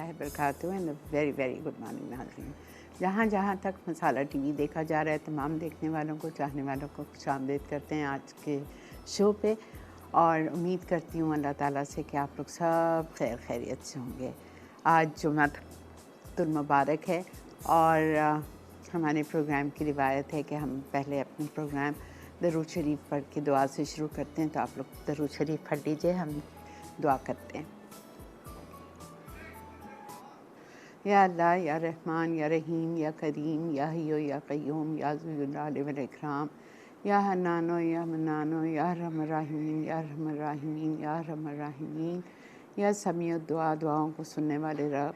वबरकातुहू and very very good morning नाज़रीन। जहाँ जहाँ तक मसाला टीवी देखा जा रहा है, तमाम देखने वालों को, चाहने वालों को खुशामदीद करते हैं आज के शो पे। और उम्मीद करती हूँ अल्लाह ताला से कि आप लोग सब खैर खैरियत से होंगे। आज जुम्मतुल मुबारक है और हमारे प्रोग्राम की रिवायत है कि हम पहले अपने प्रोग्राम दरूद शरीफ पढ़ के दुआ से शुरू करते हैं। तो आप लोग दरूद शरीफ पढ़ लीजिए, हम दुआ करते हैं। या अल्लाह, या रहमान, या रहीम, या करीम, या हय्यो, या क़य्यूम, या ज़ुल जलाल वल इकराम, या हन्नानो, या मन्नानो, या अरहमर राहिमीन, या अरहमर राहिमीन, या अरहमर राहिमीन, या समीउ दुआ, दुआओं को सुनने वाले रब,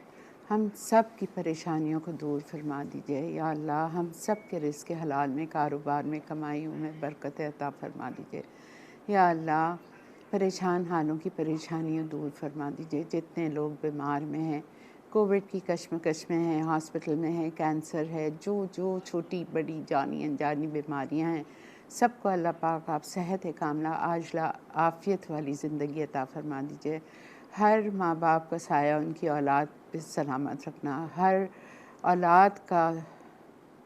हम सब की परेशानियों को दूर फरमा दीजिए। या अल्लाह, हम सब के रिज़्क़ हलाल में, कारोबार में, कमाइयों में बरकत अता फरमा दीजिए। या अल्लाह, परेशान हालों की परेशानियाँ दूर फरमा दीजिए। जितने लोग बीमार में हैं, कोविड की कश्मकश में हैं, हॉस्पिटल में हैं, कैंसर है, जो छोटी बड़ी जानी अनजानी बीमारियां हैं, सबको अल्लाह पाक आप सेहत कामला आजला आफ़ियत वाली ज़िंदगी अता फरमा दीजिए। हर माँ बाप का साया उनकी औलाद पे सलामत रखना, हर औलाद का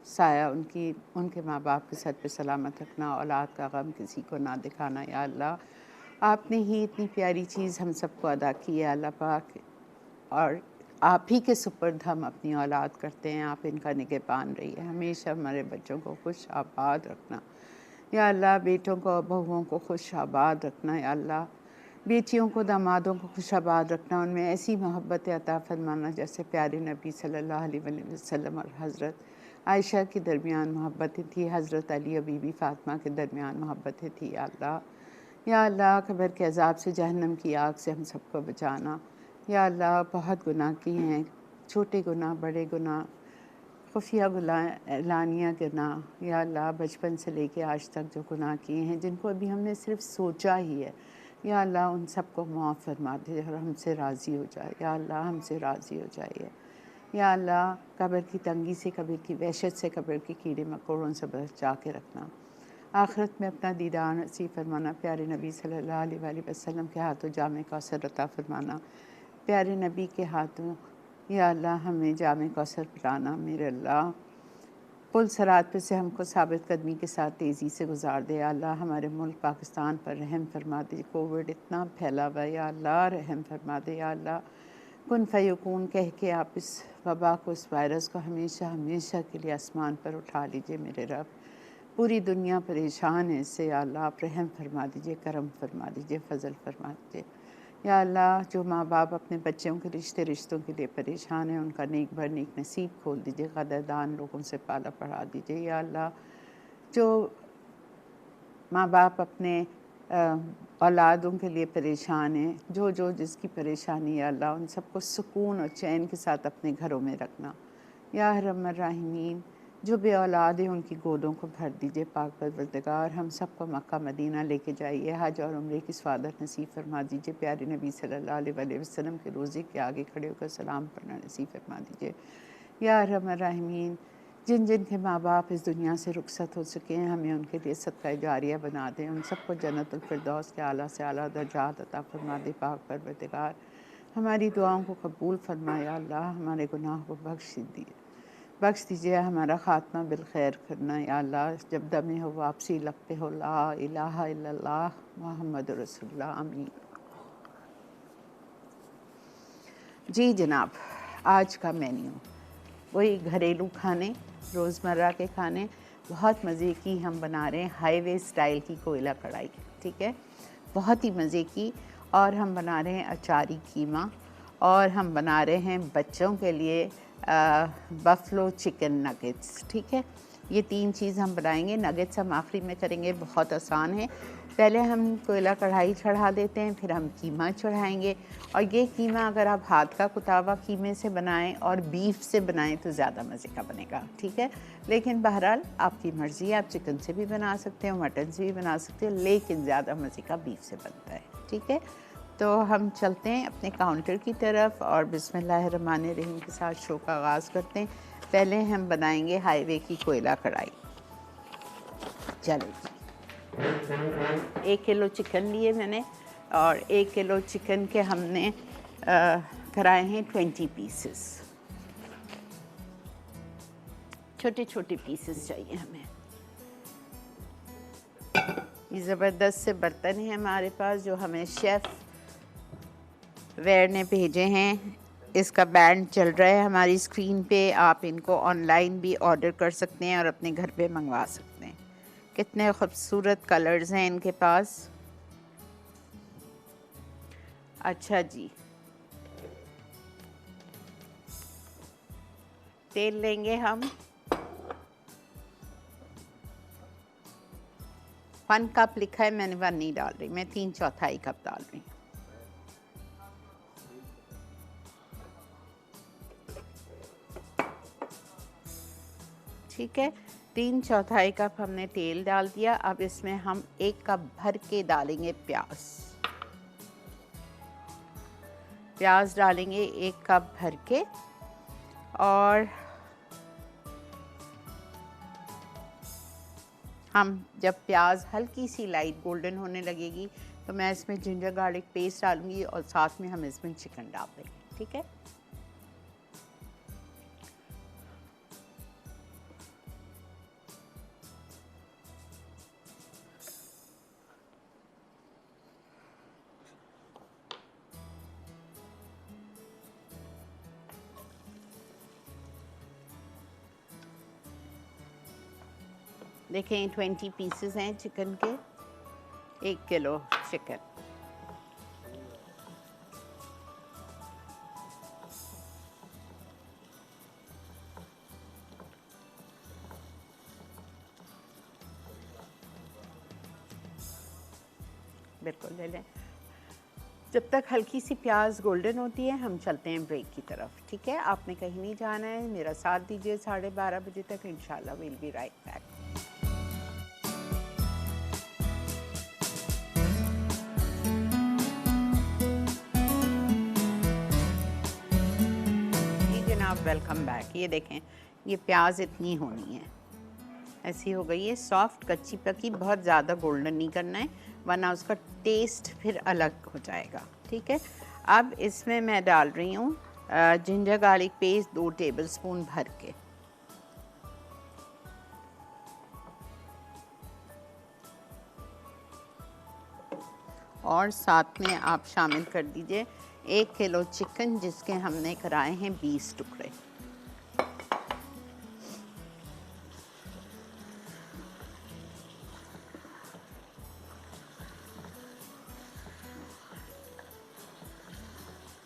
साया उनके माँ बाप के सर पे सलामत रखना, औलाद का गम किसी को ना दिखाना। या अल्लाह, आपने ही इतनी प्यारी चीज़ हम सबको अदा की है अल्लाह पाक, और आप ही के सुपुर्द हम अपनी औलाद करते हैं। आप इनका निगहबान रहिए, हमेशा हमारे बच्चों को खुश आबाद रखना। या अल्लाह, बेटों को बहुओं को खुश आबाद रखना। या अल्लाह, बेटियों को दामादों को खुश आबाद रखना, उनमें ऐसी मोहब्बत अता फरमाना जैसे प्यारे नबी सल्लल्लाहु अलैहि वसल्लम और हज़रत आयशा के दरमियान मोहब्बतें थी, हज़रत अली और बीबी फ़ातिमा के दरमियान मोहब्बतें थी। या अल्लाह, कब्र के अज़ाब से, जहन्नम की आग से हम सबको बचाना। या अल्लाह, बहुत गुनाह किए हैं, छोटे गुनाह, बड़े गुनाह, खुफिया गुनाह, एलानिया गुनाह। या अल्लाह, बचपन से लेके आज तक जो गुनाह किए हैं, जिनको अभी हमने सिर्फ सोचा ही है, या अल्लाह उन सबको माफ़ फरमा दे और हमसे राज़ी हो जाए। या अल्लाह, हमसे राज़ी हो जाइए। या अल्लाह, कब्र की तंगी से, कब्र की वहशत से, कब्र के कीड़े मकोड़ों से बचा के रखना। आखिरत में अपना दीदार नसीब फरमाना। प्यारे नबी सल्लल्लाहु अलैहि वसल्लम के हाथों जामे कौसर अता फरमाना। प्यारे नबी के हाथों या अल्लाह हमें जामे कौसर पिलाना। मेरे अल्लाह, पुल सरात पे से हमको साबित कदमी के साथ तेज़ी से गुजार दे। या अल्लाह, हमारे मुल्क पाकिस्तान पर रहम फरमा दे। कोविड इतना फैला हुआ है, या अल्लाह रहम फरमा दे। या अल्लाह, कुन फ़यकून कह के आप इस वबा को, इस वायरस को हमेशा हमेशा के लिए आसमान पर उठा लीजिए। मेरे रब, पूरी दुनिया परेशान है इससे। या अल्लाह, आप रहम फरमा दीजिए, करम फरमा दीजिए, फ़ज़ल फरमा दीजिए। या अल्लाह, जो माँ बाप अपने बच्चों के रिश्तों के लिए परेशान हैं, उनका नेक भर नेक नसीब खोल दीजिए, कदरदान लोगों से पाला पढ़ा दीजिए। या अल्लाह, जो माँ बाप अपने औलादों के लिए परेशान हैं, जो जिसकी परेशानी है, अल्लाह उन सबको सुकून और चैन के साथ अपने घरों में रखना। या अरहमर राहिमीन, जो बे औलाद हैं उनकी गोदों को भर दीजिए। पाक परवरदिगार, हम सबको मक्का मदीना लेके जाइए, हज और उम्रे की स्वादत नसीब फरमा दीजिए। प्यारे नबी सल्लल्लाहु अलैहि वसल्लम के रोज़े के आगे खड़े होकर सलाम पढ़ना नसीब फरमा दीजिए। या अरहमर राहिमीन, जिन जिन के माँ बाप इस दुनिया से रुखसत हो चुके हैं, हमें उनके लिए सदका जारिया बना दें। उन सबको जन्नतुल फिरदौस के आला से आला दर्जात अता फरमा दे। पाक परवरदिगार, हमारी दुआओं को कबूल फरमा। या अल्लाह, हमारे गुनाह को बख्श दीजिए, हमारा ख़ात्मा बिल खैर करना। या अल्लाह, जब दमे हो वापसी लब पे हो ला इलाहा इल्लल्लाह मुहम्मद रसूलुल्लाह, आमीन। जी जनाब, आज का मेन्यू वही घरेलू खाने, रोज़मर्रा के खाने। बहुत मज़े की हम बना रहे हैं हाईवे स्टाइल की कोयला कढ़ाई, ठीक है, बहुत ही मज़े की। और हम बना रहे हैं अचारी कीमा, और हम बना रहे हैं बच्चों के लिए बफलो चिकन नगेट्स, ठीक है। ये तीन चीज़ हम बनाएंगे। नगेट्स हम आखिरी में करेंगे, बहुत आसान है। पहले हम कोयला कढ़ाई चढ़ा देते हैं, फिर हम कीमा चढ़ाएंगे। और ये कीमा अगर आप हाथ का कुतावा कीमे से बनाएं और बीफ से बनाएं तो ज़्यादा मज़े का बनेगा, ठीक है। लेकिन बहरहाल आपकी मर्ज़ी है, आप चिकन से भी बना सकते हो, मटन से भी बना सकते हो, लेकिन ज़्यादा मज़े का बीफ से बनता है, ठीक है। तो हम चलते हैं अपने काउंटर की तरफ और बिस्मिल्लाहिर्रहमानिर्रहीम के साथ शो का आगाज़ करते हैं। पहले हम बनाएंगे हाईवे की कोयला कढ़ाई। चलो जी, 1 किलो चिकन लिए मैंने, और 1 किलो चिकन के हमने कराए हैं 20 पीसेस, छोटे छोटे पीसेस चाहिए हमें। ये ज़बरदस्त से बर्तन हैं हमारे पास जो हमें शेफ़ वेयर ने भेजे हैं। इसका बैंड चल रहा है हमारी स्क्रीन पे, आप इनको ऑनलाइन भी ऑर्डर कर सकते हैं और अपने घर पे मंगवा सकते हैं। कितने खूबसूरत कलर्स हैं इनके पास। अच्छा जी, तेल लेंगे हम 1 कप लिखा है, मैंने 1 नहीं डाल रही, मैं 3/4 कप डाल रही हूँ। ठीक है, 3/4 कप हमने तेल डाल दिया। अब इसमें हम 1 कप भर के डालेंगे प्याज। प्याज डालेंगे 1 कप भर के, और हम जब प्याज हल्की सी लाइट गोल्डन होने लगेगी तो मैं इसमें जिंजर गार्लिक पेस्ट डालूंगी और साथ में हम इसमें चिकन डाल देंगे। ठीक है, देखें 20 पीसेस हैं चिकन के, 1 किलो चिकन। बिल्कुल ले लें। जब तक हल्की सी प्याज गोल्डन होती है हम चलते हैं ब्रेक की तरफ। ठीक है, आपने कहीं नहीं जाना है, मेरा साथ दीजिए 12:30 बजे तक, इंशाल्लाह विल बी राइट बैक। जनाब वेलकम बैक। ये देखें, ये प्याज इतनी होनी है, ऐसी हो गई है सॉफ्ट, कच्ची पकी, बहुत ज़्यादा गोल्डन नहीं करना है वरना उसका टेस्ट फिर अलग हो जाएगा। ठीक है, अब इसमें मैं डाल रही हूँ जिंजर गार्लिक पेस्ट 2 टेबलस्पून भर के, और साथ में आप शामिल कर दीजिए 1 किलो चिकन जिसके हमने कराए हैं 20 टुकड़े।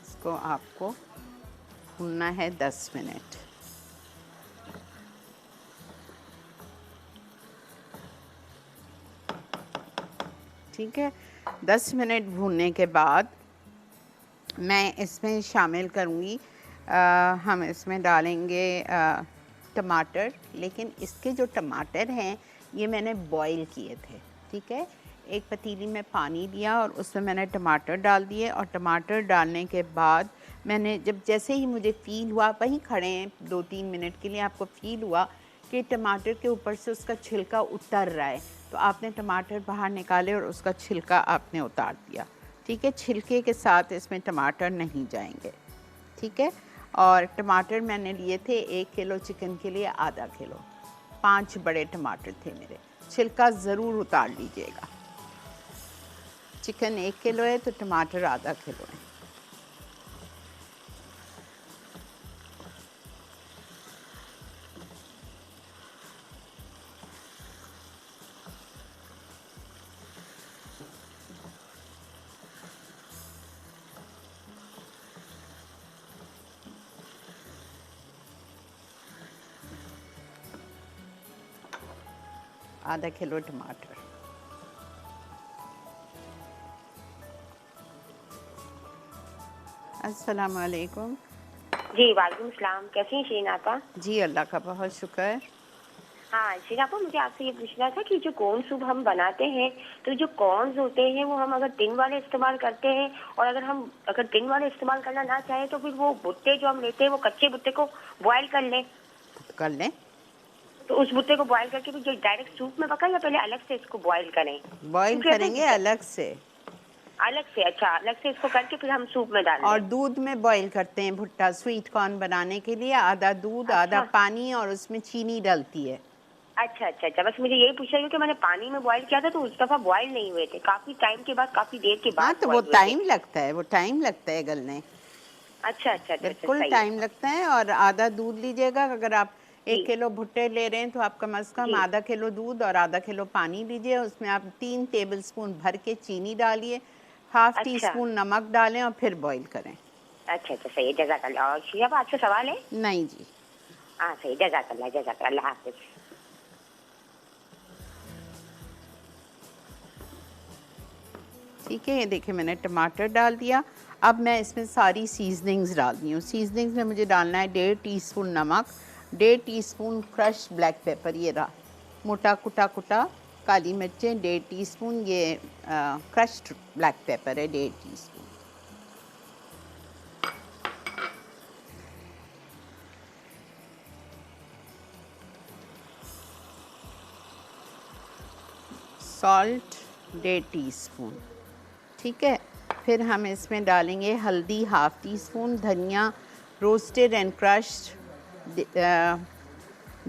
इसको आपको भूनना है 10 मिनट। ठीक है, 10 मिनट भूनने के बाद मैं इसमें शामिल करूँगी, हम इसमें डालेंगे टमाटर, लेकिन इसके जो टमाटर हैं ये मैंने बॉईल किए थे। ठीक है, एक पतीली में पानी लिया और उसमें मैंने टमाटर डाल दिए, और टमाटर डालने के बाद मैंने जैसे ही मुझे फ़ील हुआ, वहीं खड़े हैं 2-3 मिनट के लिए, आपको फ़ील हुआ कि टमाटर के ऊपर से उसका छिलका उतर रहा है, तो आपने टमाटर बाहर निकाले और उसका छिलका आपने उतार दिया। ठीक है, छिलके के साथ इसमें टमाटर नहीं जाएंगे। ठीक है, और टमाटर मैंने लिए थे 1 किलो चिकन के लिए आधा किलो, 5 बड़े टमाटर थे मेरे। छिलका ज़रूर उतार लीजिएगा। चिकन 1 किलो है तो टमाटर आधा किलो है। आधा किलो टमाटर। अस्सलाम वालेकुम। जी वालेकुम सलाम। कैसी हैं शीन आपा? जी अल्लाह का बहुत शुक्र। हाँ शीन आपा, मुझे आपसे ये पूछना था कि जो कॉर्न सूप हम बनाते हैं, तो जो कॉर्न्स होते हैं वो हम अगर टिन वाले इस्तेमाल करते हैं, और अगर टिन वाले इस्तेमाल करना ना चाहें तो फिर वो भुट्टे जो हम लेते हैं वो कच्चे भुट्टे को बॉयल कर लें, तो उस भुट्टे को बॉयल करके भी जो डायरेक्ट सूप में पकाएं, या पहले अलग से इसको बॉयल करें? बॉईल क्योंकि करेंगे अलग से। अलग से? अच्छा, अलग से इसको करके फिर हम सूप में डाल और दें। दूध में बॉईल करते हैं भुट्टा स्वीट कॉर्न बनाने के लिए, आधा दूध आधा अच्छा पानी और उसमें चीनी डलती है। अच्छा अच्छा अच्छा, बस मुझे यही पूछना है क्योंकि मैंने पानी में बॉईल किया था तो उस दफा बॉईल नहीं हुए थे, काफी टाइम के बाद, काफी देर के हाँ बाद तो वो बॉईल हुए थे। टाइम लगता है, वो टाइम लगता है गलने, अच्छा अच्छा अच्छा अच्छा, बिल्कुल सही है। टाइम लगता है। और आधा दूध लीजिएगा, अगर आप जी 1 किलो भुट्टे ले रहे हैं तो आप कम से कम जी। आधा किलो दूध और आधा किलो पानी लीजिए, उसमें आप 3 टेबलस्पून भर के चीनी डालिए, हाफ टी अच्छा स्पून नमक डालें और फिर बॉईल करें। अच्छा अच्छा, सही है, जज़ाकल्लाह। और शिया आपसे सवाल है? नहीं जी। हाँ सही, जज़ाकल्लाह जज़ाकल्लाह, अल्लाह हाफ़िज़। ठीक है, ये देखिए मैंने टमाटर डाल दिया। अब मैं इसमें सारी सीजनिंग्स डाल दी हूँ। सीजनिंग्स में मुझे डालना है 1.5 टीस्पून नमक, 1.5 टीस्पून क्रश ब्लैक पेपर, ये रहा मोटा कुटा कुटा, काली मिर्चें 1.5 टीस्पून, ये क्रश्ड ब्लैक पेपर है 1.5 टीस्पून। Salt 1.5 teaspoon. ठीक है, फिर हम इसमें डालेंगे हल्दी हाफ टी स्पून, धनिया रोस्टेड एंड क्रश्ड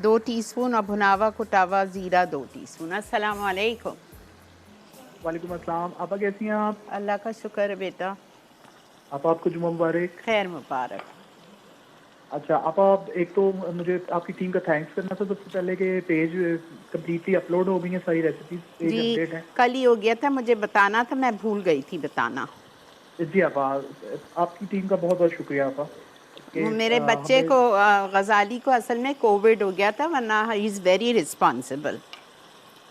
2 टीस्पून, और भुनावा कुटावा ज़ीरा 2 टीस्पून। अस्सलाम वालेकुम। वालेकुम अस्सलाम। आपा कैसी हैं आप? अल्लाह का शुक्र है बेटा। आपको जुम्मा मुबारक। खैर मुबारक। अच्छा आपा, एक तो मुझे आपकी टीम का थैंक्स करना था सबसे पहले कि पेज कम्प्लीटली अपलोड हो गई हैं, सारी रेसिपीज पेज जी अपडेट है। कल ही हो गया था, मुझे बताना था, मैं भूल गई थी बताना। जी आपा, आपकी टीम का बहुत बहुत शुक्रिया आपा कि वो मेरे बच्चे हमें। को गज़ाली को असल में कोविड हो गया था, वरना ही इज़ वेरी रिस्पॉन्सिबल।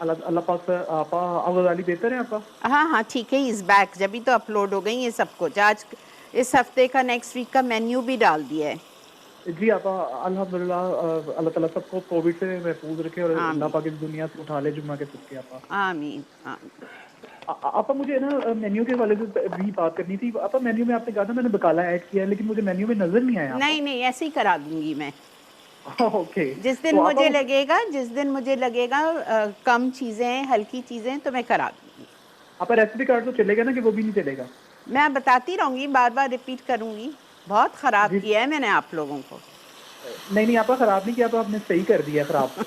अल्लाह अल्लाह पाक से आपा, अब गजाली बेहतर है आपा? हाँ हाँ ठीक है, इज़ बैक, जब भी तो अपलोड हो गई ये सब कुछ। आज इस हफ्ते का नेक्स्ट वीक का मेन्यू भी डाल दिया है। जी आपा, अल्हम्दुलिल्लाह, अल्लाह ताला सबको कोविड से महफूज रखे और अल्लाह आमीन पाक इस दुनिया से उठा ले जुम्मा के सदके आपा। आमीन आमीन। आपा मुझे ना मेन्यू के हवाले से भी बात करनी थी। आपा मेन्यू में आपने कहा था मैंने बकाला ऐड किया है, लेकिन मुझे मेन्यू में नजर नहीं आया आपा। नहीं नहीं, ऐसे ही करा दूंगी मैं। ओके। जिस दिन तो आपा मुझे लगेगा, जिस दिन मुझे लगेगा कम चीज़ें हैं, हल्की चीज़ें, तो मैं करा दूंगी। आपका रेसिपी कार्ड तो चलेगा ना, कि वो भी नहीं चलेगा? मैं बताती रहूँगी, बार बार रिपीट करूँगी। बहुत ख़राब जी। किया है मैंने आप लोगों को। नहीं नहीं आपा, खराब नहीं किया, तो आपने सही कर दिया खराब को।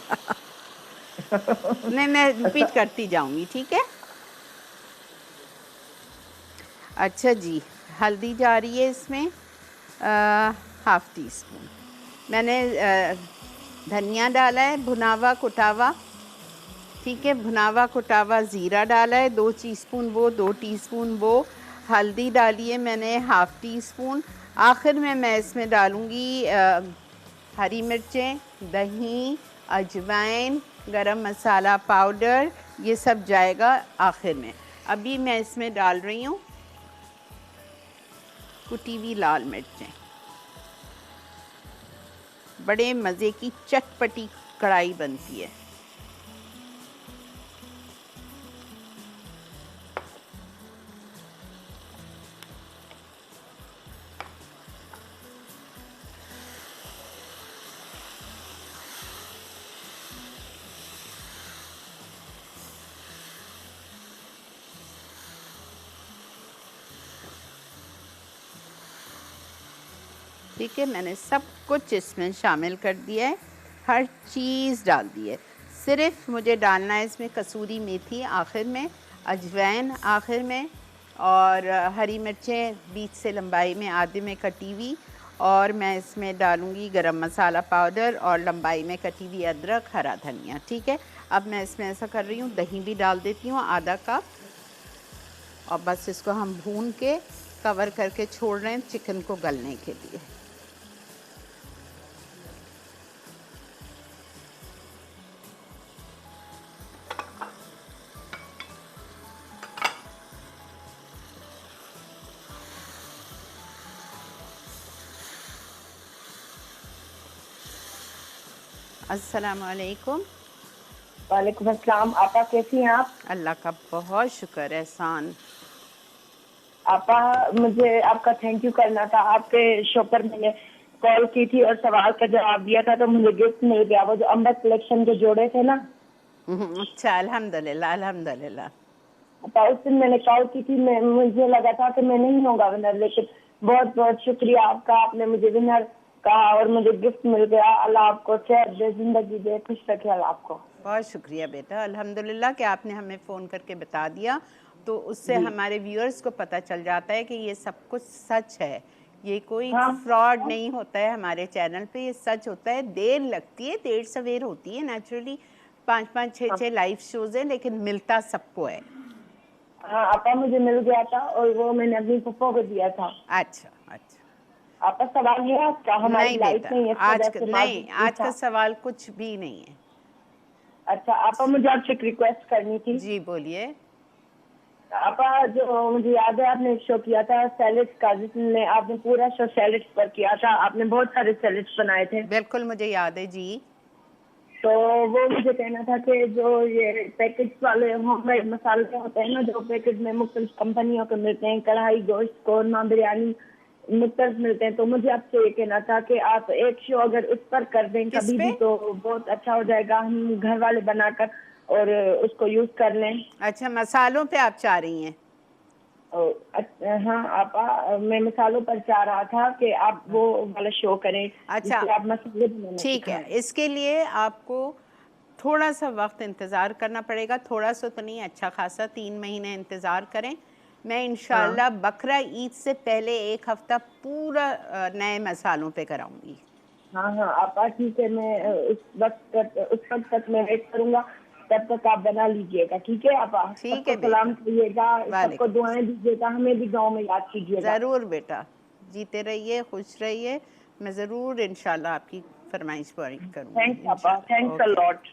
नहीं, मैं रिपीट अच्छा करती जाऊँगी, ठीक है। अच्छा जी, हल्दी जा रही है इसमें हाफ टी स्पून। मैंने धनिया डाला है भुनावा कुटावा, ठीक है, भुनावा कुटावा ज़ीरा डाला है 2 टीस्पून, वो 2 टीस्पून वो। हल्दी डाली है मैंने हाफ टी स्पून। आखिर में मैं इसमें डालूँगी हरी मिर्चें, दही, अजवाइन, गरम मसाला पाउडर, ये सब जाएगा आखिर में। अभी मैं इसमें डाल रही हूँ कुटी हुई लाल मिर्चें। बड़े मज़े की चटपटी कढ़ाई बनती है। ठीक है, मैंने सब कुछ इसमें शामिल कर दिया है, हर चीज़ डाल दी है। सिर्फ मुझे डालना है इसमें कसूरी मेथी आखिर में, अजवाइन आखिर में, और हरी मिर्चें बीच से लंबाई में आधे में कटी हुई, और मैं इसमें डालूँगी गरम मसाला पाउडर और लंबाई में कटी हुई अदरक, हरा धनिया। ठीक है, अब मैं इसमें ऐसा कर रही हूँ, दही भी डाल देती हूँ आधा कप, और बस इसको हम भून के कवर करके छोड़ रहे हैं चिकन को गलने के लिए। अस्सलाम वालेकुम। वालेकुम अस्सलाम। आपा कैसी हैं आप? अल्लाह का बहुत शुक्र है, एहसान। आपा मुझे आपका थैंक यू करना था। आपके शो पर मैंने कॉल की थी और सवाल का जवाब दिया था, तो मुझे गिफ्ट मिल गया, वो जो अम्बर कलेक्शन के जोड़े थे ना। अच्छा, अल्हम्दुलिल्लाह अल्हम्दुलिल्लाह। तो उस दिन मैंने कॉल की थी, मुझे लगा था कि मैं नहीं होगा विनर, लेकिन बहुत बहुत शुक्रिया आपका, आपने मुझे विनर कहा और मुझे गिफ्ट मिल गया। अल्लाह आपको सेहत दे, जिंदगी दे, खुश रखे अल्लाह आपको। बहुत शुक्रिया बेटा, अल्हम्दुलिल्लाह कि आपने हमें फ़ोन करके बता दिया, तो उससे हमारे व्यूअर्स को पता चल जाता है कि ये सब कुछ सच है, ये कोई हाँ। फ्रॉड नहीं होता है हमारे चैनल पे, ये सच होता है। देर लगती है, देर सवेर होती है नेचुरली, 5-5 6-6 लाइव शोज़ हैं, लेकिन मिलता सबको है। हाँ आपा, मुझे मिल गया था और वो मैंने अपनी पप्पो को दिया था। अच्छा अच्छा। आपका सवाल है आपका? हमारी नहीं लाइफ बेटा, में ये आज का सवाल कुछ भी नहीं है। अच्छा आपा, मुझे आपसे एक रिक्वेस्ट करनी थी। जी बोलिए। आपा, जो मुझे याद है आपने एक शो किया था सैलेड का, जिसमें आपने पूरा शो सैलेड्स पर किया था, आपने बहुत सारे सैलेड्स बनाए थे। बिल्कुल मुझे याद है जी। तो वो मुझे कहना था कि जो ये पैकेट वाले होममेड मसाले होते हैं ना, जो पैकेट में मुख्तलिफ कंपनियों के मिलते हैं, कढ़ाई, गोश्त, कोरमा, बिरयानी मुख्तलिफ मिलते हैं, तो मुझे आपसे ये कहना था कि आप एक शो अगर उस पर कर दें किस कभी पे? भी तो बहुत अच्छा हो जाएगा, हम घर वाले बनाकर और उसको यूज कर लें। अच्छा, मसालों पे आप चाह रही हैं? हाँ आपा, मैं मसालों पर चाह रहा था कि आप वो वाला शो करें अच्छा जिससे आप मसाले बनाना ठीक है, सिखाएं। इसके लिए आपको थोड़ा सा वक्त इंतज़ार करना पड़ेगा, थोड़ा सा तो नहीं, अच्छा खासा 3 महीने इंतज़ार करें। मैं इंशाल्लाह बकरा ईद से पहले 1 हफ़्ता पूरा नए मसालों पे कराऊंगी। हाँ हाँ आपा ठीक है, मैं उस वक्त तक मैं वेट करूंगा, तब तक आप बना लीजिएगा, ठीक है आपा? ठीक सबको है बेटा। सलाम करिएगा, सबको वालेकुम दुआएं दीजिएगा, हमें भी गाँव में याद कीजिएगा। ज़रूर बेटा, जीते रहिए, खुश रहिए, मैं ज़रूर इंशाल्लाह आपकी फरमाइश पूरी करूँगी थैंक्स आपा, इंशाल्लाह। Thanks a okay. लॉट।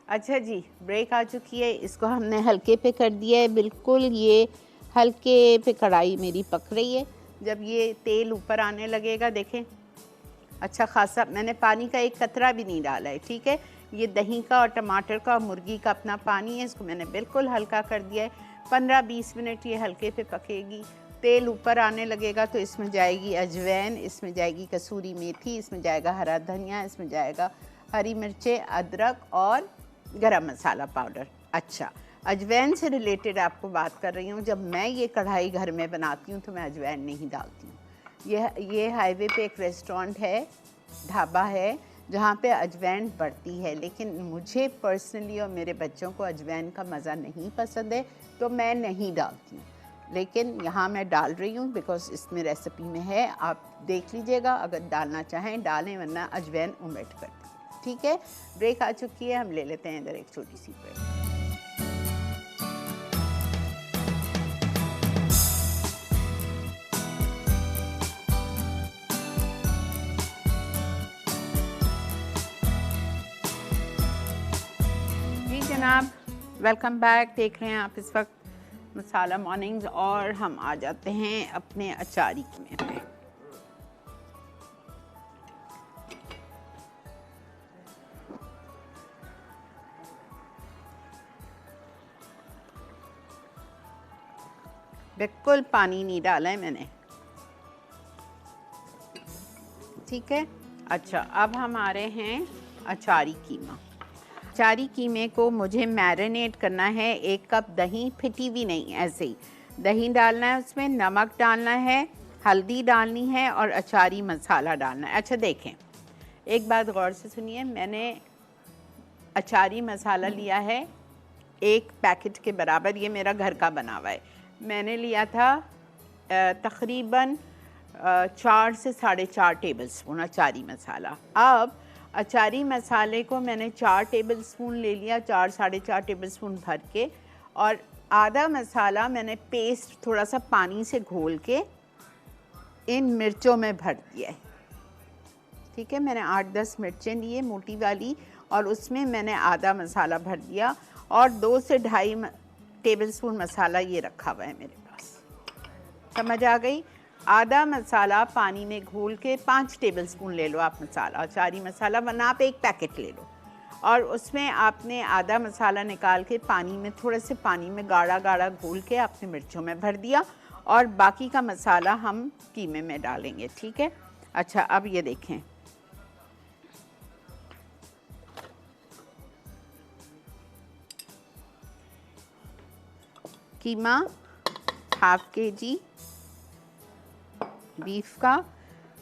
अच्छा जी, ब्रेक आ चुकी है, इसको हमने हल्के पे कर दिया है बिल्कुल, ये हल्के पे कढ़ाई मेरी पक रही है। जब ये तेल ऊपर आने लगेगा, देखें अच्छा खासा, मैंने पानी का एक कतरा भी नहीं डाला है, ठीक है। ये दही का और टमाटर का और मुर्गी का अपना पानी है, इसको मैंने बिल्कुल हल्का कर दिया है। 15-20 मिनट ये हल्के पे पकेगी, तेल ऊपर आने लगेगा तो इसमें जाएगी अजवाइन, इसमें जाएगी कसूरी मेथी, इसमें जाएगा हरा धनिया, इसमें जाएगा हरी मिर्चें, अदरक और गरम मसाला पाउडर। अच्छा, अजवाइन से रिलेटेड आपको बात कर रही हूँ, जब मैं ये कढ़ाई घर में बनाती हूँ तो मैं अजवाइन नहीं डालती हूँ। ये हाईवे पे एक रेस्टोरेंट है, ढाबा है, जहाँ पे अजवाइन पड़ती है, लेकिन मुझे पर्सनली और मेरे बच्चों को अजवाइन का मज़ा नहीं पसंद है, तो मैं नहीं डालती हूँ। लेकिन यहाँ मैं डाल रही हूँ बिकॉज इसमें रेसिपी में है, आप देख लीजिएगा, अगर डालना चाहें डालें, वरना अजवाइन ओमिट कर दें, ठीक है। ब्रेक आ चुकी है, हम ले लेते हैं इधर एक छोटी सी ब्रेक। जी जनाब, वेलकम बैक। देख रहे हैं आप इस वक्त मसाला मॉर्निंग्स, और हम आ जाते हैं अपने अचारी में पे। बिल्कुल पानी नहीं डाला है मैंने, ठीक है। अच्छा, अब हम आ रहे हैं अचारी कीमा। अचारी कीमे को मुझे मैरिनेट करना है। 1 कप दही, फिटी हुई नहीं, ऐसे ही दही डालना है, उसमें नमक डालना है, हल्दी डालनी है और अचारी मसाला डालना है। अच्छा देखें, एक बात गौर से सुनिए, मैंने अचारी मसाला लिया है 1 पैकेट के बराबर, ये मेरा घर का बना हुआ है। मैंने लिया था तकरीबन 4 से 4.5 टेबल स्पून अचारी मसाला। अब अचारी मसाले को मैंने 4 टेबल स्पून ले लिया, 4-4.5 टेबल स्पून भर के, और आधा मसाला मैंने पेस्ट थोड़ा सा पानी से घोल के इन मिर्चों में भर दिया है, ठीक है। मैंने 8-10 मिर्चें लिए मोटी वाली, और उसमें मैंने आधा मसाला भर दिया, और 2 से 2.5 टेबल स्पून मसाला ये रखा हुआ है मेरे पास, समझ आ गई। आधा मसाला पानी में घोल के 5 टेबल स्पून ले लो आप मसाला, अचारी मसाला, वरना आप 1 पैकेट ले लो, और उसमें आपने आधा मसाला निकाल के पानी में, थोड़े से पानी में गाढ़ा गाढ़ा घोल के आपने मिर्चों में भर दिया, और बाकी का मसाला हम कीमे में डालेंगे, ठीक है। अच्छा, अब ये देखें, कीमा 1/2 kg बीफ का।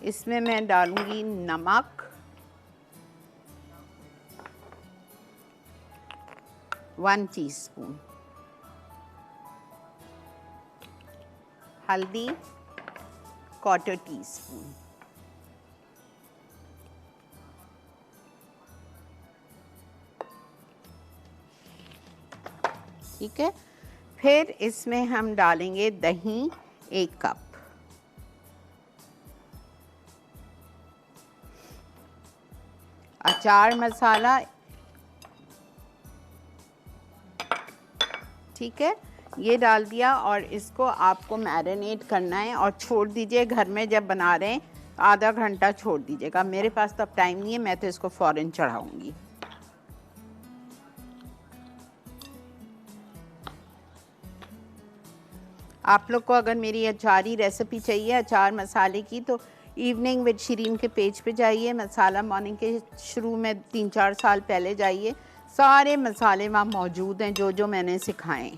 इसमें मैं डालूंगी नमक 1 टीस्पून, हल्दी 1/4 टीस्पून, ठीक है। फिर इसमें हम डालेंगे दही 1 कप, अचार मसाला, ठीक है, ये डाल दिया। और इसको आपको मैरिनेट करना है और छोड़ दीजिए। घर में जब बना रहे हैं आधा घंटा छोड़ दीजिएगा। मेरे पास तो अब टाइम नहीं है, मैं तो इसको फ़ौरन चढ़ाऊंगी। आप लोग को अगर मेरी अचारी रेसिपी चाहिए अचार मसाले की तो इवनिंग विद शिरीन के पेज पे जाइए। मसाला मॉर्निंग के शुरू में 3-4 साल पहले जाइए, सारे मसाले वहाँ मौजूद हैं जो जो मैंने सिखाए।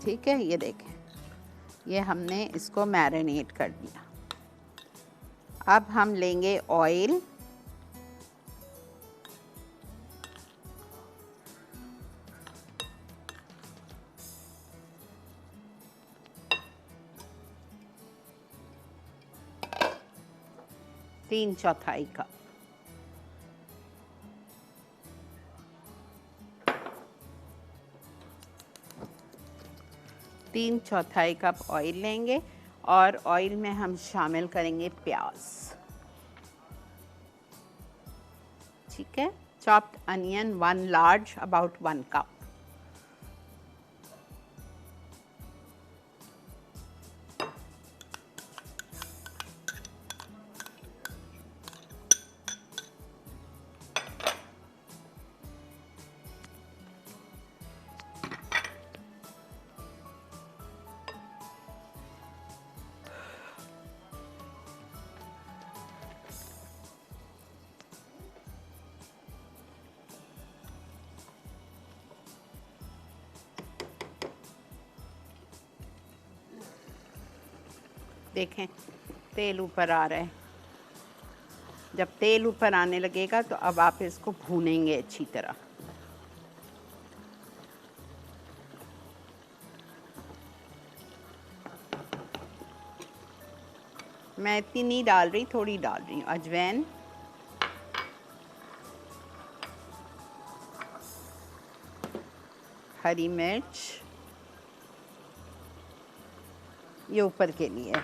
ठीक है, ये देखें, ये हमने इसको मैरिनेट कर दिया। अब हम लेंगे ऑयल, तीन चौथाई कप, तीन चौथाई कप ऑयल लेंगे और ऑयल में हम शामिल करेंगे प्याज, ठीक है। Chopped onion 1 large, about 1 cup, देखें तेल ऊपर आ रहा है। जब तेल ऊपर आने लगेगा तो अब आप इसको भूनेंगे अच्छी तरह। मैं इतनी नहीं डाल रही, थोड़ी डाल रही हूँ अजवाइन, हरी मिर्च, ये ऊपर के लिए।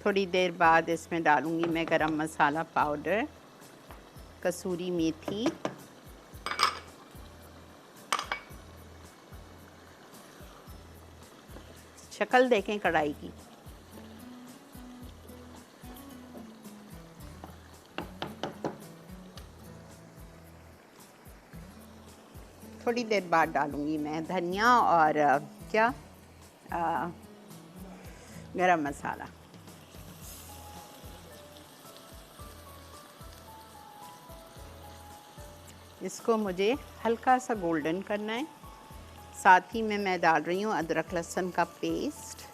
थोड़ी देर बाद इसमें डालूंगी मैं गरम मसाला पाउडर, कसूरी मेथी, शक्ल देखें कढ़ाई की, थोड़ी देर बाद डालूंगी मैं धनिया और गरम मसाला। इसको मुझे हल्का सा गोल्डन करना है। साथ ही में मैं डाल रही हूँ अदरक लहसुन का पेस्ट,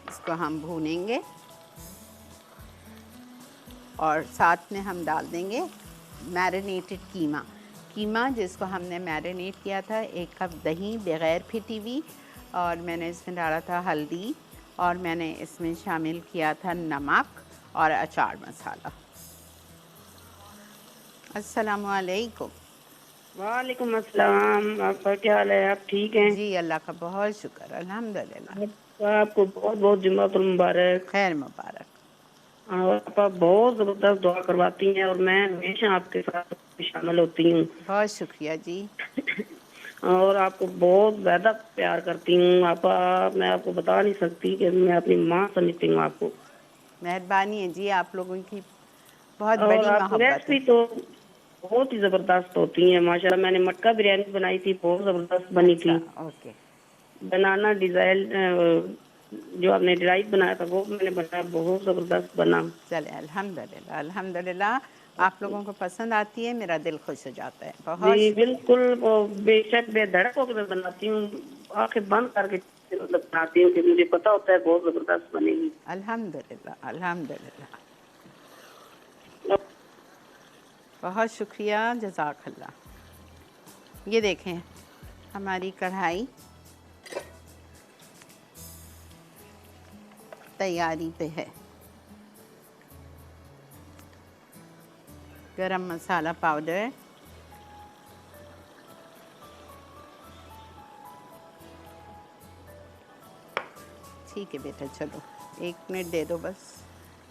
इसको हम भूनेंगे और साथ में हम डाल देंगे मैरिनेटेड कीमा। कीमा जिसको हमने मैरिनेट किया था, 1 कप दही बग़ैर फिटी हुई, और मैंने इसमें डाला था हल्दी, और मैंने इसमें शामिल किया था नमक और अचार मसाला। अस्सलामु अलैकुम। वालेकुम अस्सलाम। आपका क्या हाल है? आप ठीक हैं? जी अल्लाह का बहुत शुक्र, अल्हम्दुलिल्लाह। आपको बहुत बहुत जुम्मातुल मुबारक। खैर मुबारक। और आप बहुत ज़बरदस्त दुआ करवाती हैं और मैं हमेशा आपके साथ शामिल होती हूँ। बहुत शुक्रिया जी। और आपको बहुत ज़्यादा प्यार करती हूँ। मैं आपको बता नहीं सकती कि मैं अपनी माँ समझती हूँ आपको। मेहरबानी है जी, आप लोगों की बहुत बड़ी मोहब्बत है। बहुत ही जबरदस्त होती हैं माशाल्लाह। मैंने मटका बिरयानी बनाई थी, बहुत जबरदस्त बनी थी। ओके, बनाना डिजाइन जो आपने डिलाइट बनाया था वो मैंने बनाया, बहुत जबरदस्त बना। चले अल्हम्दुलिल्लाह अल्हम्दुलिल्लाह। आप लोगों को पसंद आती है, मेरा दिल खुश हो जाता है। बहुत जी शुक्रिया। बिल्कुल, वो बेशक बेधड़क होकर मैं बनाती हूँ, आंखें बंद करके मतलब बनाती हूँ कि मुझे पता होता है बहुत जबरदस्त बनेगी। अल्हम्दुलिल्लाह अल्हम्दुलिल्लाह, बहुत शुक्रिया, जज़ाकल्लाह। ये देखें हमारी कढ़ाई तैयारी पे है। गरम मसाला पाउडर, ठीक है बेटा, चलो 1 मिनट दे दो बस।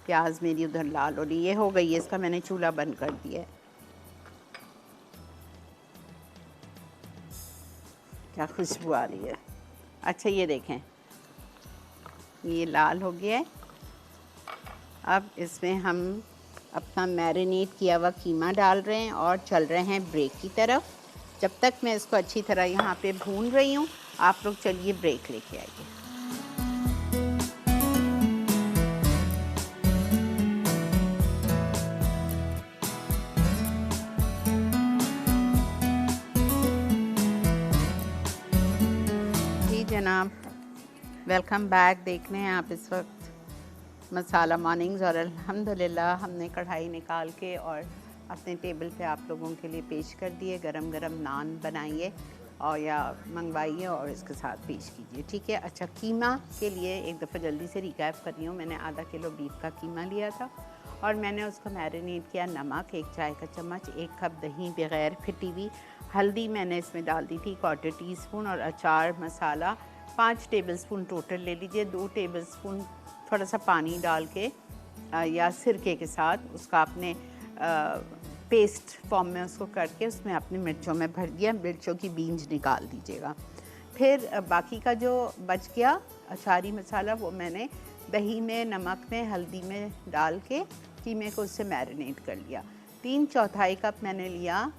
प्याज मेरी उधर लाल हो रही, ये हो गई है, इसका मैंने चूल्हा बंद कर दिया है। क्या खुशबू आ रही है। अच्छा ये देखें, ये लाल हो गया है। अब इसमें हम अपना मैरिनेट किया हुआ कीमा डाल रहे हैं और चल रहे हैं ब्रेक की तरफ। जब तक मैं इसको अच्छी तरह यहाँ पे भून रही हूँ, आप लोग चलिए ब्रेक लेके आइए। जी जनाब, वेलकम बैक। देख रहे हैं आप इस वक्त मसाला मॉर्निंग्स, और अल्हम्दुलिल्लाह हमने कढ़ाई निकाल के और अपने टेबल पे आप लोगों के लिए पेश कर दिए। गरम गरम नान बनाइए और या मंगवाइए और इसके साथ पेश कीजिए, ठीक है। अच्छा, कीमा के लिए एक दफ़ा जल्दी से रिकैप कर रही हूँ। मैंने आधा किलो बीफ का कीमा लिया था और मैंने उसको मैरिनेट किया। नमक 1 चाय का चम्मच, 1 कप दही बग़ैर फिटी हुई, हल्दी मैंने इसमें डाल दी थी 1/4 टीस्पून, और अचार मसाला 5 टेबलस्पून टोटल ले लीजिए। 2 टेबलस्पून थोड़ा सा पानी डाल के या सिरके के साथ उसका आपने पेस्ट फॉर्म में उसको करके उसमें अपनी मिर्चों में भर दिया। मिर्चों की बीज निकाल दीजिएगा। फिर बाकी का जो बच गया अचारी मसाला, वो मैंने दही में, नमक में, हल्दी में डाल के कीमे को उससे मैरिनेट कर लिया। 3/4 कप मैंने लिया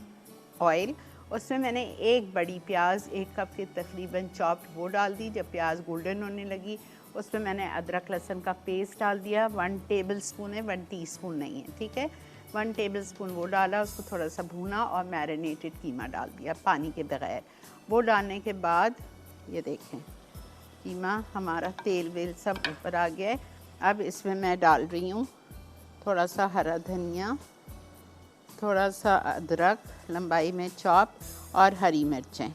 ऑयल, उसमें मैंने 1 बड़ी प्याज 1 कप के तकरीबन चॉप्ड वो डाल दी। जब प्याज गोल्डन होने लगी, उसमें मैंने अदरक लहसुन का पेस्ट डाल दिया। 1 टेबलस्पून है, 1 टीस्पून नहीं है, ठीक है। 1 टेबलस्पून वो डाला, उसको थोड़ा सा भूना और मैरिनेटेड कीमा डाल दिया पानी के बगैर। वो डालने के बाद ये देखें कीमा हमारा तेल वेल सब ऊपर आ गया है। अब इसमें मैं डाल रही हूँ थोड़ा सा हरा धनिया, थोड़ा सा अदरक लंबाई में चॉप, और हरी मिर्चें।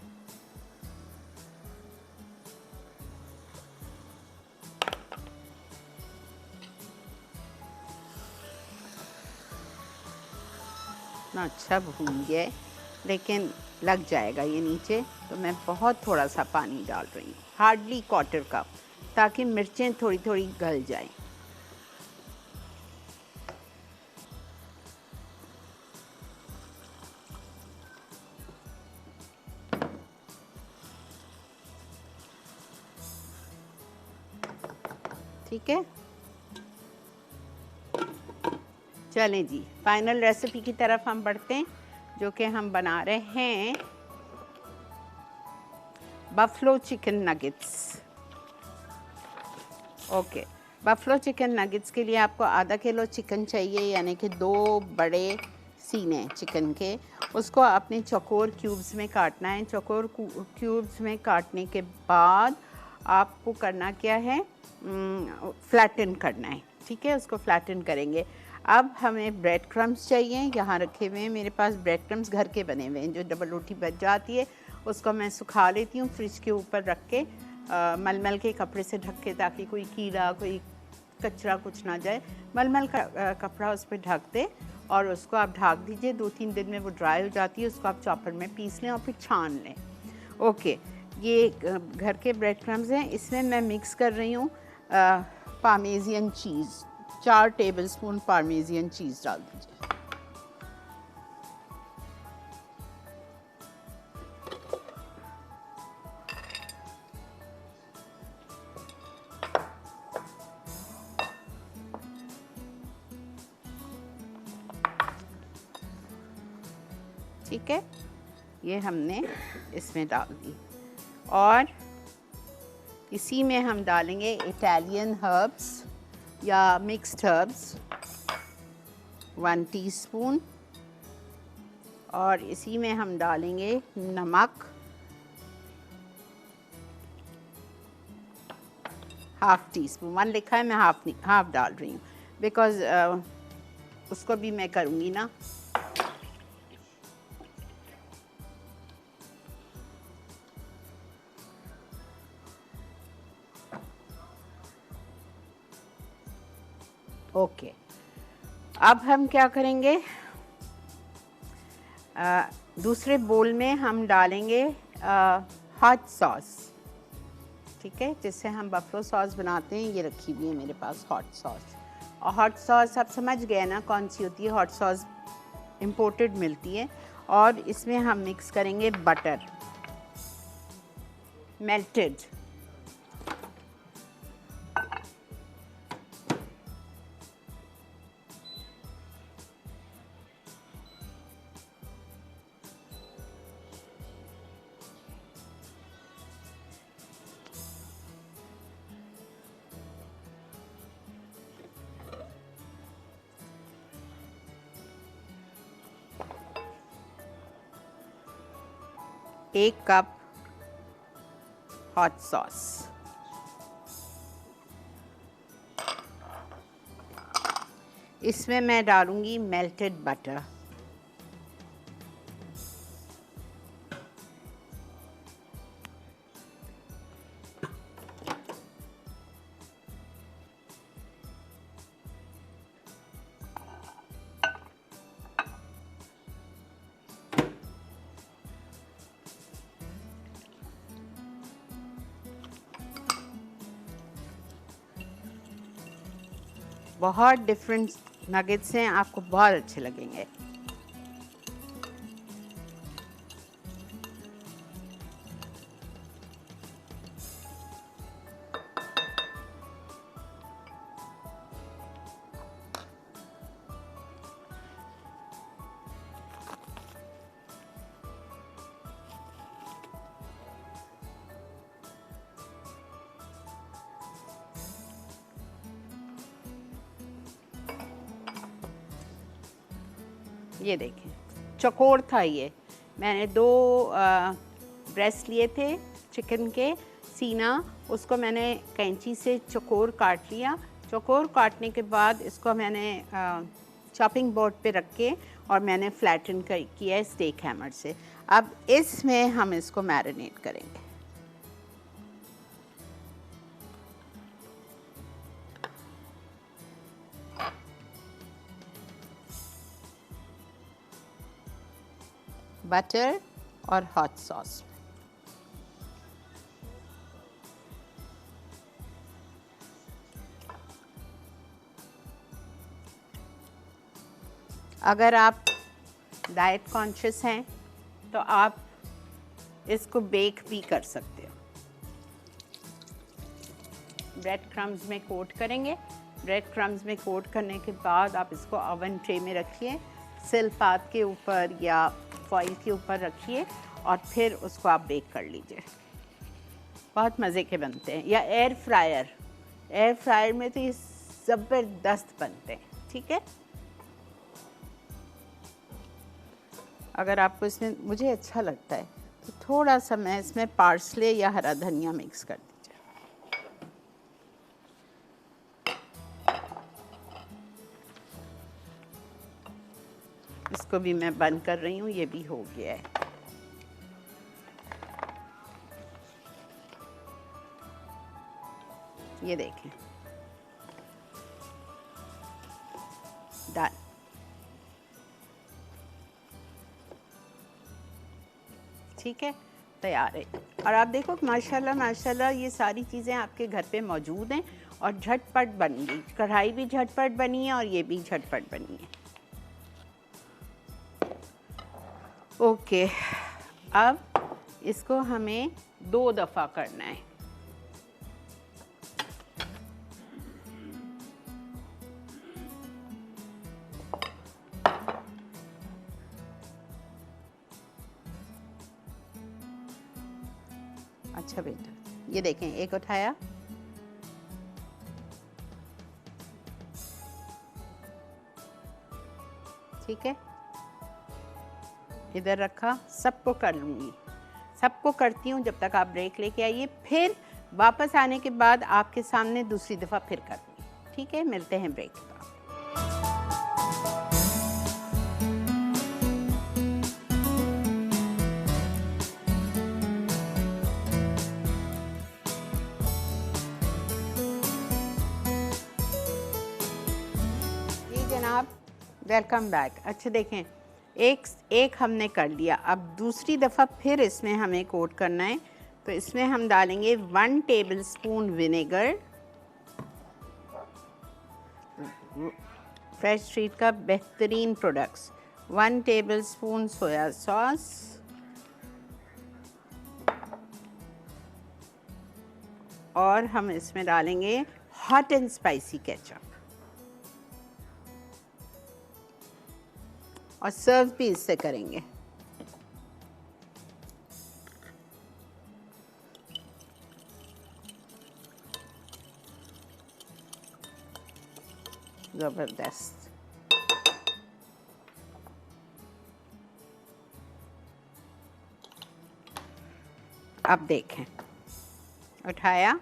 इतना अच्छा भून गया है, लेकिन लग जाएगा ये नीचे, तो मैं बहुत थोड़ा सा पानी डाल रही हूँ, हार्डली 1/4 कप, ताकि मिर्चें थोड़ी थोड़ी गल जाएं। ठीक है, चलें जी, फाइनल रेसिपी की तरफ हम बढ़ते हैं, जो कि हम बना रहे हैं buffalo chicken nuggets. Okay, buffalo chicken nuggets के लिए आपको आधा किलो चिकन चाहिए, यानी कि 2 बड़े सीने चिकन के। उसको अपने चौकोर क्यूब्स में काटना है। चौकोर क्यूब्स में काटने के बाद आपको करना क्या है, फ्लैटन करना है, ठीक है। उसको फ्लैटन करेंगे। अब हमें ब्रेड क्रम्स चाहिए, यहाँ रखे हुए हैं मेरे पास ब्रेड क्रम्स, घर के बने हुए हैं। जो डबल रोटी बच जाती है उसको मैं सुखा लेती हूँ फ्रिज के ऊपर रख के, मलमल के कपड़े से ढक के, ताकि कोई कीड़ा कोई कचरा कुछ ना जाए। मलमल का कपड़ा उस पर ढक दे और उसको आप ढक दीजिए। 2-3 दिन में वो ड्राई हो जाती है। उसको आप चॉपर में पीस लें और फिर छान लें। ओके, ये घर के ब्रेड क्रम्स हैं। इसमें मैं मिक्स कर रही हूँ पार्मेजियन चीज़, 4 टेबलस्पून पार्मेजियन चीज़ डाल दीजिए। ठीक है, ये हमने इसमें डाल दी। और इसी में हम डालेंगे इटालियन हर्ब्स या मिक्स्ड हर्ब्स 1 टीस्पून। और इसी में हम डालेंगे नमक हाफ टी स्पून। 1 लिखा है, मैं हाफ डाल रही हूँ बिकॉज़ उसको भी मैं करूँगी ना। ओके, अब हम क्या करेंगे, दूसरे बोल में हम डालेंगे हॉट सॉस, ठीक है, जिससे हम बफलो सॉस बनाते हैं। ये रखी हुई है मेरे पास हॉट सॉस। और हॉट सॉस आप समझ गए ना कौन सी होती है, हॉट सॉस इम्पोर्टेड मिलती है। और इसमें हम मिक्स करेंगे बटर मेल्टेड। एक कप हॉट सॉस। इसमें मैं डालूंगी मेल्टेड बटर। बहुत डिफरेंट नगेट्स हैं, आपको बहुत अच्छे लगेंगे। ये देखें, चौकोर था ये। मैंने 2 ब्रेस्ट लिए थे चिकन के, सीना, उसको मैंने कैंची से चौकोर काट लिया। चौकोर काटने के बाद इसको मैंने चॉपिंग बोर्ड पे रख के और मैंने फ्लैटन किया है स्टेक हैमर से। अब इसमें हम इसको मैरिनेट करेंगे। बटर और हॉट सॉस। अगर आप डाइट कॉन्शियस हैं तो आप इसको बेक भी कर सकते हो। ब्रेड क्रम्स में कोट करेंगे। ब्रेड क्रम्स में कोट करने के बाद आप इसको ओवन ट्रे में रखिए, सिलपात के ऊपर या फॉइल के ऊपर रखिए और फिर उसको आप बेक कर लीजिए। बहुत मज़े के बनते हैं। या एयर फ्रायर में तो ये ज़बरदस्त बनते हैं, ठीक है। अगर आपको इसमें, मुझे अच्छा लगता है तो थोड़ा सा मैं इसमें पार्सले या हरा धनिया मिक्स कर दीजिए। इसको भी मैं बंद कर रही हूँ, ये भी हो गया है। ये देखें, डन। ठीक है, तैयार है। और आप देखो माशाल्लाह माशाल्लाह ये सारी चीज़ें आपके घर पे मौजूद हैं और झटपट बन गई। कढ़ाई भी झटपट बनी है और ये भी झटपट बनी है। ओके, अब इसको हमें 2 दफ़ा करना है। अच्छा बेटा, ये देखें, एक उठाया, ठीक है, इधर रखा, सबको कर लूँगी, सबको करती हूँ जब तक आप ब्रेक लेके आइए, फिर वापस आने के बाद आपके सामने दूसरी दफ़ा फिर करूँगी, ठीक है। मिलते हैं ब्रेक के बाद। जी जनाब, वेलकम बैक। अच्छा देखें, एक हमने कर लिया, अब दूसरी दफ़ा फिर इसमें हमें कोट करना है, तो इसमें हम डालेंगे 1 टेबलस्पून विनेगर, फ्रेश स्ट्रीट का बेहतरीन प्रोडक्ट्स, 1 टेबलस्पून सोया सॉस, और हम इसमें डालेंगे हॉट एंड स्पाइसी केचप, और सर्व भी इससे करेंगे। ज़बरदस्त। अब देखें, उठाया,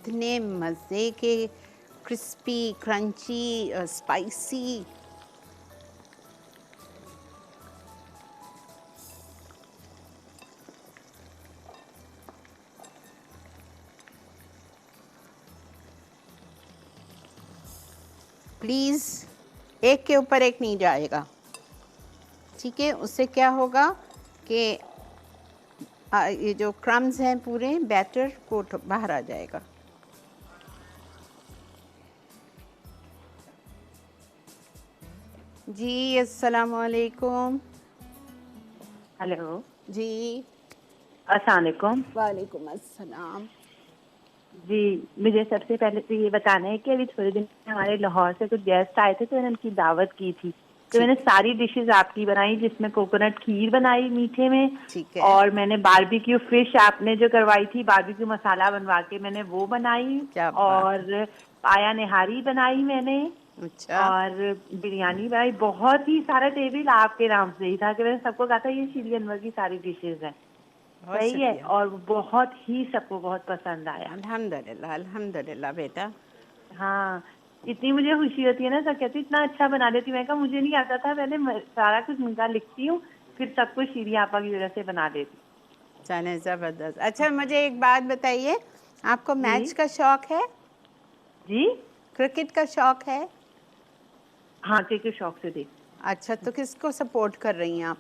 इतने मज़े के, क्रिस्पी, क्रंची, स्पाइसी। प्लीज़ एक के ऊपर एक नहीं जाएगा, ठीक है। उससे क्या होगा कि ये जो क्रम्स हैं पूरे बैटर को बाहर आ जाएगा। जी अस्सलाम वालेकुम। हेलो जी अस्सलाम वालेकुम। वालेकुम अस्सलाम। जी मुझे सबसे पहले तो ये बताना है कि अभी थोड़े दिन हमारे लाहौर से कुछ गेस्ट आए थे, तो मैंने उनकी दावत की थी, तो मैंने सारी डिशेस आपकी बनाई, जिसमें कोकोनट खीर बनाई मीठे में, ठीक है। और मैंने बारबेक्यू फिश आपने जो करवाई थी बारबेक्यू मसाला बनवा के मैंने वो बनाई, क्या बात। और पाया निहारी बनाई मैंने, अच्छा, और बिरयानी बनाई। बहुत ही सारा टेबल आपके नाम से ही था कि मैंने सबको कहा था ये शीली अनवर की सारी डिशेज हैं। बहुत सही है, शुक्रिया। और बहुत ही सबको बहुत पसंद आया। अल्हम्दुलिल्लाह अल्हम्दुलिल्लाह बेटा। हाँ, इतनी मुझे खुशी होती है ना, सब कहती इतना अच्छा बना देती। मैं कहा मुझे नहीं आता था, मैंने सारा कुछ उनका लिखती हूँ, फिर सब कुछ शीरी आपा की वजह से बना देती। चले ज़बरदस्त। अच्छा मुझे एक बात बताइए, आपको जी। मैच का शौक है? जी क्रिकेट का शौक है? हाँ, क्रिकेट शौक से थी। अच्छा, तो किसको सपोर्ट कर रही हैं आप?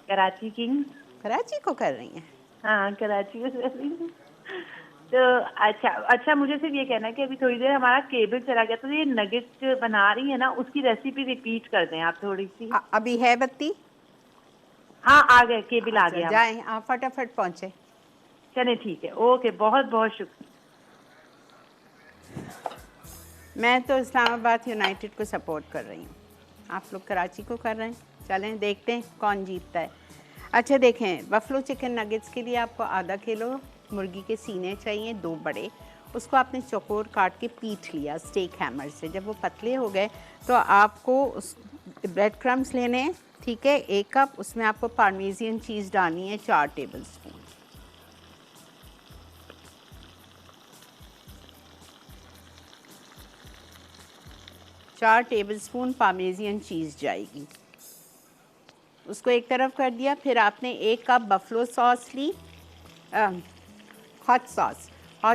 कराची किंग्स। कराची को कर रही हैं? हाँ, कराची को कर रही हूँ। तो अच्छा मुझे सिर्फ ये कहना है कि अभी थोड़ी देर हमारा केबल चला गया, तो ये नगेट बना रही है ना, उसकी रेसिपी रिपीट कर दें आप थोड़ी सी। अभी है बत्ती? हाँ आ गए, केबल आ अच्छा, गया। जाएं आप फटाफट पहुँचे। चले ठीक है, ओके, बहुत बहुत शुक्रिया। मैं तो इस्लामाबाद यूनाइटेड को सपोर्ट कर रही हूँ, आप लोग कराची को कर रहे हैं। चलें देखते हैं कौन जीतता है। अच्छा देखें, बफलो चिकन नगेट्स के लिए आपको आधा किलो मुर्गी के सीने चाहिए, 2 बड़े। उसको आपने चौकोर काट के पीट लिया स्टेक हैमर से। जब वो पतले हो गए तो आपको उस ब्रेड क्रम्स लेने हैं, ठीक है, 1 कप। उसमें आपको पार्मेजियन चीज़ डालनी है 4 टेबल स्पून। 4 टेबलस्पून पार्मेजियन चीज़ जाएगी। उसको एक तरफ कर दिया। फिर आपने 1 कप बफलो सॉस ली, हॉट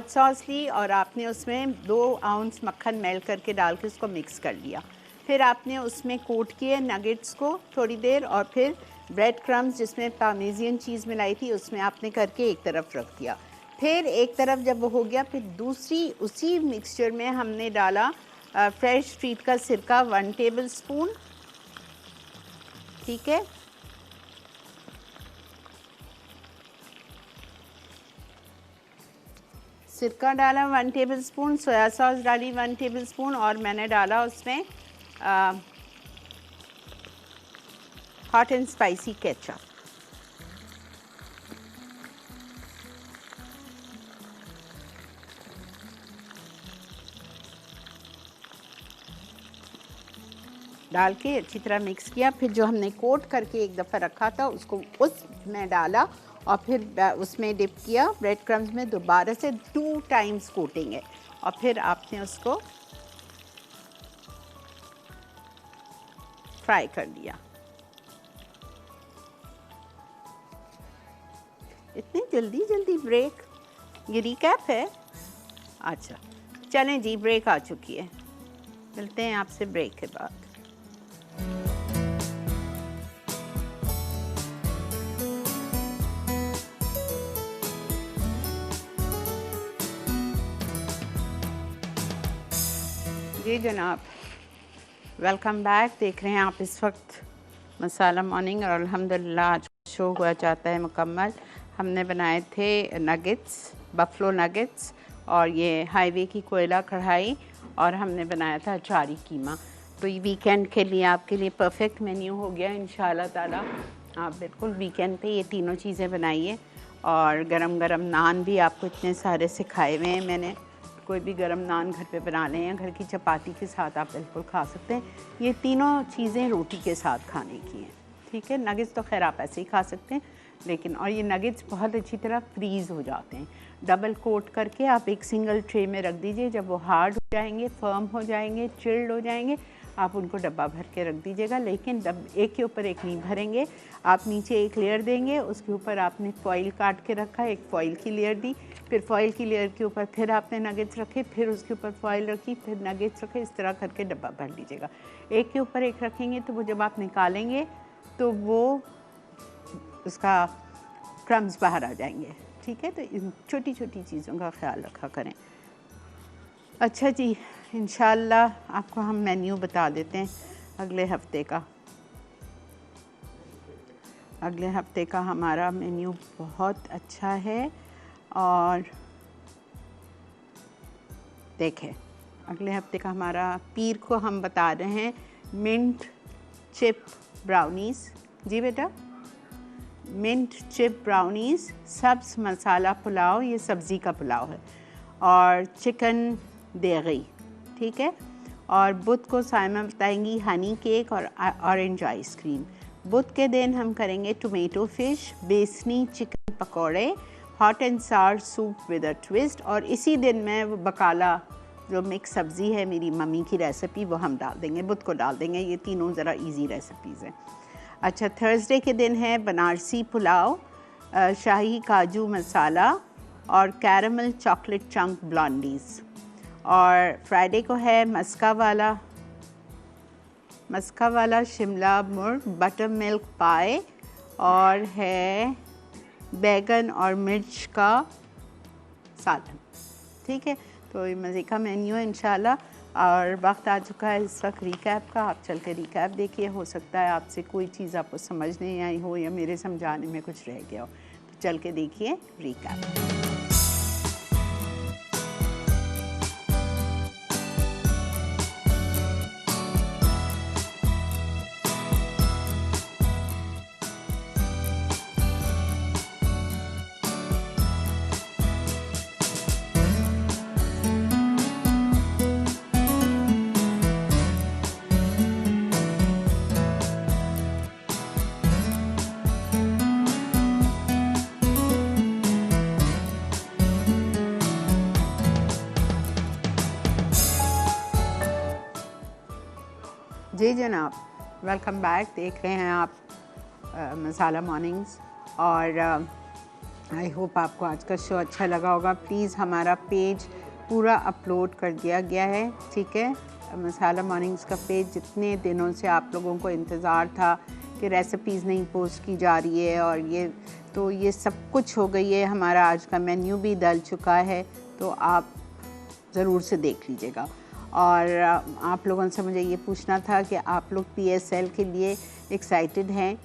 सॉस ली और आपने उसमें 2 आउंस मक्खन मेल्ट करके डाल के उसको मिक्स कर लिया। फिर आपने उसमें कोट किए नगेट्स को थोड़ी देर, और फिर ब्रेड क्रम्स जिसमें पार्मेजियन चीज़ मिलाई थी उसमें आपने करके एक तरफ रख दिया। फिर एक तरफ जब वो हो गया, फिर दूसरी उसी मिक्सचर में हमने डाला फ्रेश स्ट्रीट का सिरका 1 टेबलस्पून, ठीक है। सिरका डाला 1 टेबलस्पून, सोया सॉस डाली 1 टेबलस्पून, और मैंने डाला उसमें हॉट एंड स्पाइसी केचप। डाल के अच्छी तरह मिक्स किया। फिर जो हमने कोट करके एक दफ़ा रखा था उसको उसमें डाला और फिर उसमें डिप किया ब्रेड क्रम्स में। दोबारा से 2 टाइम्स कोटिंग है और फिर आपने उसको फ्राई कर लिया। इतनी जल्दी जल्दी ब्रेक, ये रिकैप है। अच्छा चलें जी, ब्रेक आ चुकी है, मिलते हैं आपसे ब्रेक के बाद। जी जनाब, वेलकम बैक। देख रहे हैं आप इस वक्त मसाला मॉर्निंग और अल्हम्दुलिल्लाह आज शो हुआ चाहता है मुकम्मल। हमने बनाए थे नगेट्स, बफलो नगेट्स, और ये हाईवे की कोयला कढ़ाई, और हमने बनाया था अचारी कीमा। तो ये वीकेंड के लिए आपके लिए परफेक्ट मेन्यू हो गया इंशाल्लाह ताला। आप बिल्कुल वीकेंड पे ये तीनों चीज़ें बनाइए। और गरम गरम नान भी आपको इतने सारे सिखाए हुए हैं मैंने, कोई भी गरम नान घर पे बना लें या घर की चपाती के साथ आप बिल्कुल खा सकते हैं। ये तीनों चीज़ें रोटी के साथ खाने की हैं, ठीक है। नगेट्स तो खैर आप ऐसे ही खा सकते हैं, लेकिन और ये नगेट्स बहुत अच्छी तरह फ्रीज़ हो जाते हैं। डबल कोट करके आप एक सिंगल ट्रे में रख दीजिए। जब वो हार्ड हो जाएंगे, फर्म हो जाएंगे, चिल्ड हो जाएंगे, आप उनको डब्बा भर के रख दीजिएगा। लेकिन एक के ऊपर एक नहीं भरेंगे, आप नीचे एक लेयर देंगे, उसके ऊपर आपने फॉइल काट के रखा, एक फॉइल की लेयर दी, फिर फॉइल की लेयर के ऊपर फिर आपने नगेट्स रखे, फिर उसके ऊपर फॉइल रखी, फिर नगेट्स रखे। इस तरह करके डब्बा भर लीजिएगा। एक के ऊपर एक रखेंगे तो वो जब आप निकालेंगे तो वो उसका क्रम्स बाहर आ जाएंगे, ठीक है। तो इन छोटी छोटी चीज़ों का ख्याल रखा करें। अच्छा जी, इंशाल्लाह आपको हम मेन्यू बता देते हैं अगले हफ्ते का। अगले हफ्ते का हमारा मेन्यू बहुत अच्छा है। और देखें, अगले हफ्ते का हमारा पीर को हम बता रहे हैं मिंट चिप ब्राउनीज़। जी बेटा, मिंट चिप ब्राउनीज़, सब्ज़ मसाला पुलाव, ये सब्ज़ी का पुलाव है, और चिकन देगी, ठीक है। और बुध को साइमा बताएंगी हनी केक और ऑरेंज आइसक्रीम। बुध के दिन हम करेंगे टोमेटो फ़िश, बेसनी चिकन पकौड़े, hot and Sawar soup with a twist. और इसी दिन में वो बकाला जो मिक्स सब्ज़ी है मेरी मम्मी की रेसिपी, वो हम डाल देंगे, बुध को डाल देंगे। ये तीनों ज़रा इजी रेसिपीज़ हैं। अच्छा, थर्सडे के दिन है बनारसी पुलाव, शाही काजू मसाला और कैरमल चॉकलेट चंक ब्लॉन्डीज़। और फ्राइडे को है मस्का वाला शिमला मुर्ग बटर मिल्क पाए, और है बैगन और मिर्च का सालन, ठीक है। तो ये मज़े का मेन्यू है इंशाल्लाह। और वक्त आ चुका है इस वक्त रिकैप का। आप चल के रिकैप देखिए, हो सकता है आपसे कोई चीज़ आपको समझ नहीं आई हो या मेरे समझाने में कुछ रह गया हो, तो चल के देखिए रिकैप। जी जनाब, वेलकम बैक। देख रहे हैं आप मसाला मॉर्निंग्स और आई होप आपको आज का शो अच्छा लगा होगा। प्लीज़ हमारा पेज पूरा अपलोड कर दिया गया है, ठीक है। मसाला मॉर्निंग्स का पेज, जितने दिनों से आप लोगों को इंतज़ार था कि रेसिपीज़ नहीं पोस्ट की जा रही है और ये सब कुछ हो गई है। हमारा आज का मेन्यू भी डल चुका है, तो आप ज़रूर से देख लीजिएगा। और आप लोगों से मुझे ये पूछना था कि आप लोग PSL के लिए एक्साइटेड हैं,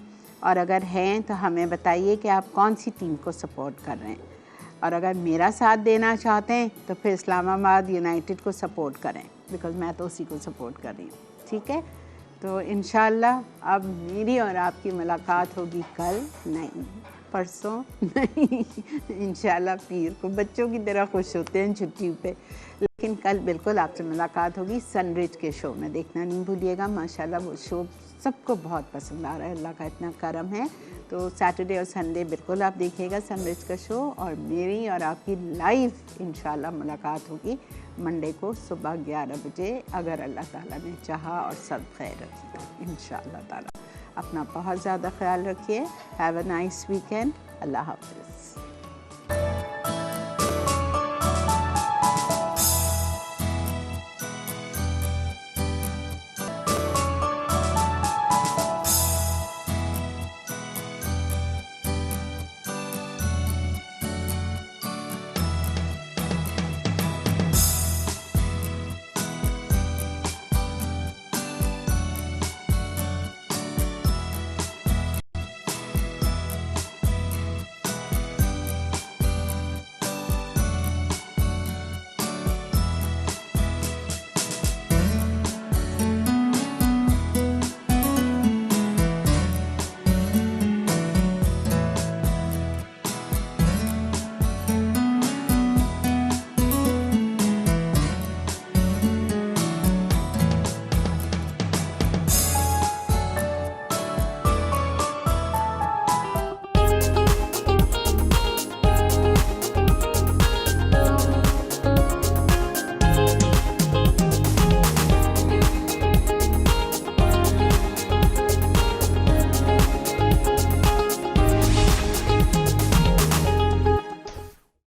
और अगर हैं तो हमें बताइए कि आप कौन सी टीम को सपोर्ट कर रहे हैं। और अगर मेरा साथ देना चाहते हैं तो फिर इस्लामाबाद यूनाइटेड को सपोर्ट करें, बिकॉज़ मैं तो उसी को सपोर्ट कर रही हूँ, ठीक है। तो इंशाल्लाह अब मेरी और आपकी मुलाकात होगी कल, नहीं परसों नहीं, इंशाल्लाह पीर को। बच्चों की तरह खुश होते हैं छुट्टी पे, लेकिन कल बिल्कुल आपसे मुलाकात होगी सनरिच के शो में। देखना नहीं भूलिएगा, माशाल्लाह वो शो सबको बहुत पसंद आ रहा है, अल्लाह का इतना करम है। तो सैटरडे और संडे बिल्कुल आप देखिएगा सनरिच का शो, और मेरी और आपकी लाइव इंशाल्लाह मुलाकात होगी मंडे को सुबह 11 बजे, अगर अल्लाह ताला ने चाहा और सब खैर रखी इंशाल्लाह ताला। अपना बहुत ज़्यादा ख्याल रखिए। Have a nice weekend. अल्लाह हाफ़िज़।